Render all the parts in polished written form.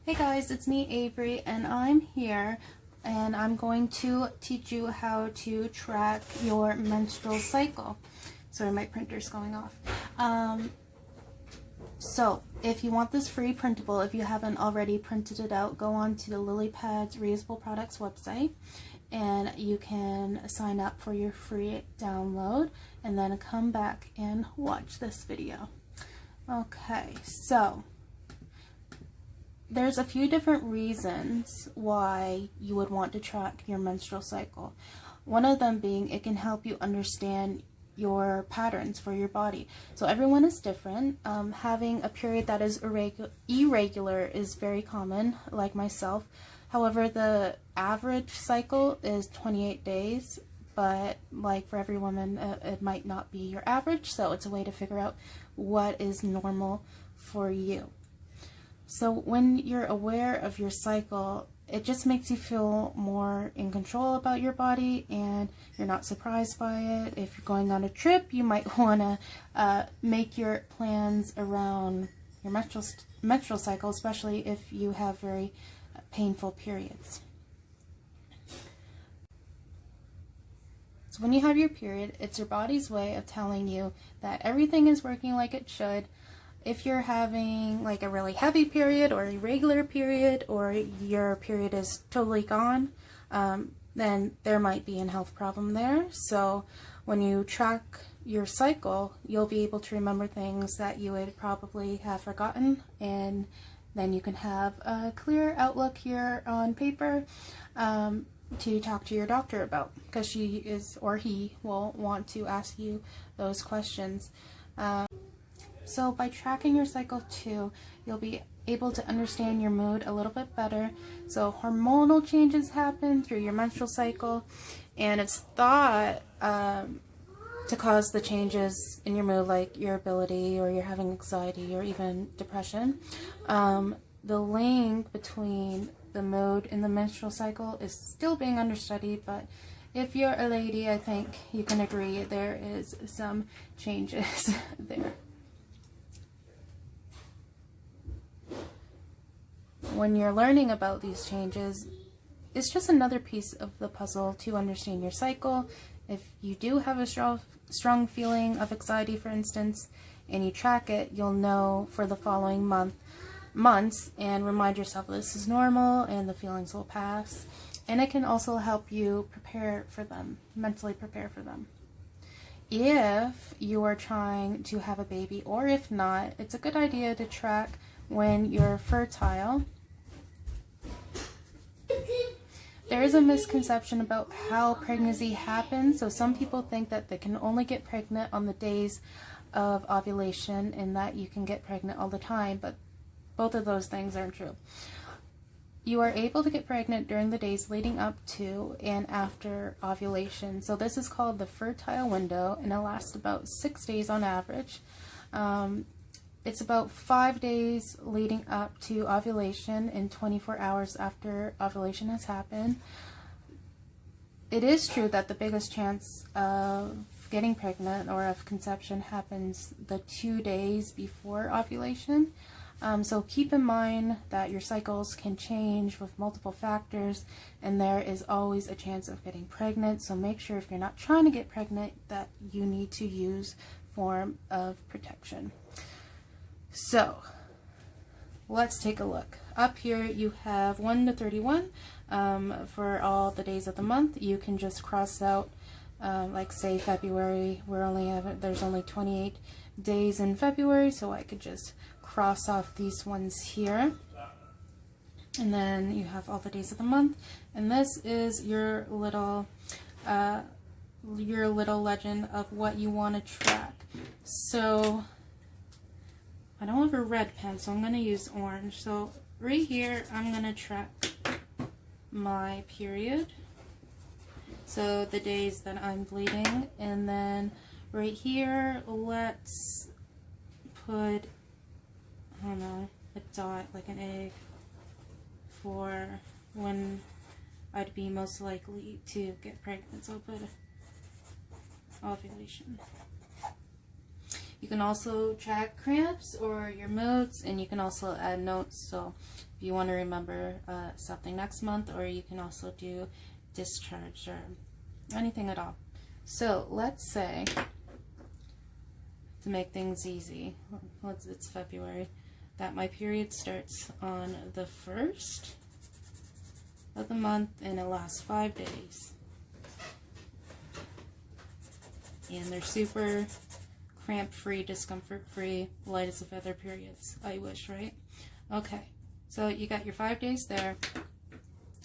Hey guys, it's me Avery and I'm here and I'm going to teach you how to track your menstrual cycle. Sorry, my printer's going off. So if you want this free printable, if you haven't already printed it out, go on to the LilyPads Reusable Products website and you can sign up for your free download and then come back and watch this video. Okay, so there's a few different reasons why you would want to track your menstrual cycle. One of them being it can help you understand your patterns for your body. So everyone is different. Having a period that is irregular is very common, like myself. However, the average cycle is 28 days, but like for every woman, it might not be your average, so it's a way to figure out what is normal for you. So when you're aware of your cycle, it just makes you feel more in control about your body and you're not surprised by it. If you're going on a trip, you might want to make your plans around your menstrual cycle, especially if you have very painful periods. So when you have your period, it's your body's way of telling you that everything is working like it should. If you're having like a really heavy period or a irregular period, or your period is totally gone, then there might be a health problem there. So when you track your cycle, you'll be able to remember things that you would probably have forgotten, and then you can have a clear outlook here on paper to talk to your doctor about, because she is or he will want to ask you those questions. So by tracking your cycle too, you'll be able to understand your mood a little bit better. So hormonal changes happen through your menstrual cycle, and it's thought to cause the changes in your mood, like irritability, or you're having anxiety, or even depression. The link between the mood and the menstrual cycle is still being understudied, but if you're a lady, I think you can agree there is some changes there. When you're learning about these changes, it's just another piece of the puzzle to understand your cycle. If you do have a strong feeling of anxiety, for instance, and you track it, you'll know for the following months and remind yourself this is normal and the feelings will pass. And it can also help you prepare for them, mentally prepare for them. If you are trying to have a baby, or if not, it's a good idea to track when you're fertile. There is a misconception about how pregnancy happens. So some people think that they can only get pregnant on the days of ovulation and that you can get pregnant all the time, but both of those things aren't true. You are able to get pregnant during the days leading up to and after ovulation. So this is called the fertile window, and it lasts about 6 days on average. It's about 5 days leading up to ovulation and 24 hours after ovulation has happened. It is true that the biggest chance of getting pregnant or of conception happens the 2 days before ovulation. So keep in mind that your cycles can change with multiple factors, and there is always a chance of getting pregnant. So make sure, if you're not trying to get pregnant, that you need to use form of protection. So let's take a look. Up here you have 1 to 31 for all the days of the month. You can just cross out, like say February, there's only 28 days in February, so I could just cross off these ones here. And then you have all the days of the month, and this is your little legend of what you want to track. So I don't have a red pen, so I'm going to use orange. So right here, I'm going to track my period, so the days that I'm bleeding. And then right here, let's put, I don't know, a dot, like an egg, for when I'd be most likely to get pregnant. So I'll put ovulation. You can also track cramps or your moods, and you can also add notes. So if you want to remember something next month, or you can also do discharge or anything at all. So let's say, to make things easy, it's February, that my period starts on the 1st of the month and it lasts 5 days. And they're super cramp-free, discomfort-free, light as a feather periods. I wish, right? Okay, so you got your 5 days there.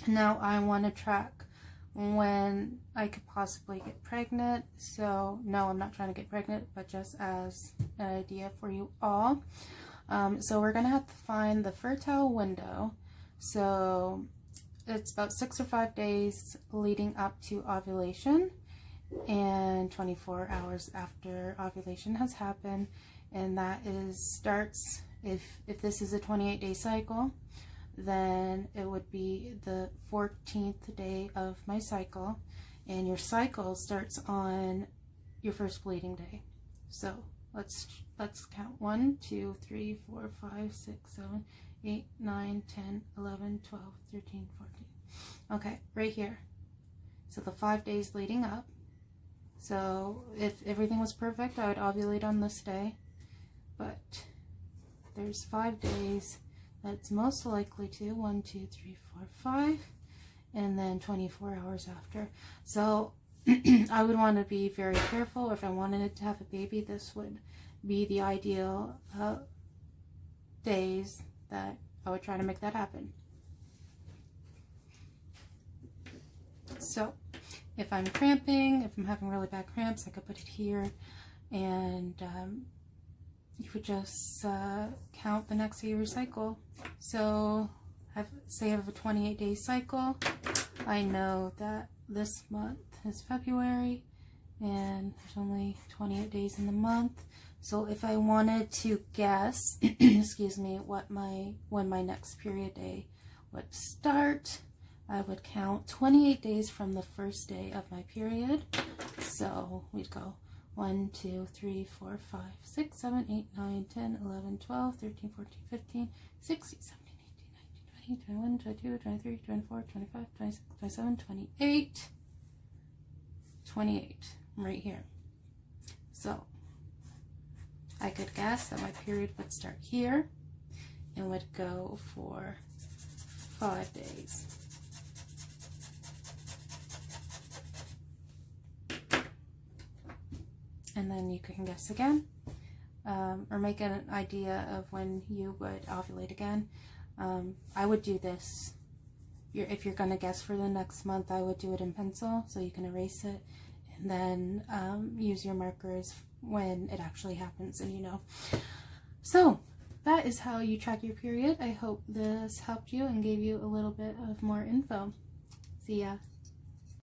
Now I want to track when I could possibly get pregnant. So no, I'm not trying to get pregnant, but just as an idea for you all. So we're gonna have to find the fertile window. So it's about 6 or 5 days leading up to ovulation and 24 hours after ovulation has happened, and that starts, if this is a 28-day cycle, then it would be the 14th day of my cycle, and your cycle starts on your first bleeding day. So let's count 1, 2, 3, 4, 5, 6, 7, 8, 9, 10, 11, 12, 13, 14. Okay, right here. So the 5 days leading up. So if everything was perfect, I would ovulate on this day, but there's 5 days that's most likely to, 1, 2, 3, 4, 5, and then 24 hours after. So I would want to be very careful. If I wanted to have a baby, this would be the ideal days that I would try to make that happen. So if I'm cramping, if I'm having really bad cramps, I could put it here, and you would just count the next day of your cycle. So say I have a 28-day cycle. I know that this month is February, and there's only 28 days in the month. So if I wanted to guess, excuse me, when my next period day would start, I would count 28 days from the first day of my period. So we'd go 1, 2, 3, 4, 5, 6, 7, 8, 9, 10, 11, 12, 13, 14, 15, 16, 17, 18, 19, 20, 21, 22, 23, 24, 25, 26, 27, 28, 28, right here. So I could guess that my period would start here and would go for 5 days. And then you can guess again, or make an idea of when you would ovulate again. I would do this, if you're going to guess for the next month, I would do it in pencil so you can erase it, and then use your markers when it actually happens, and you know. So that is how you track your period. I hope this helped you and gave you a little bit of more info. See ya.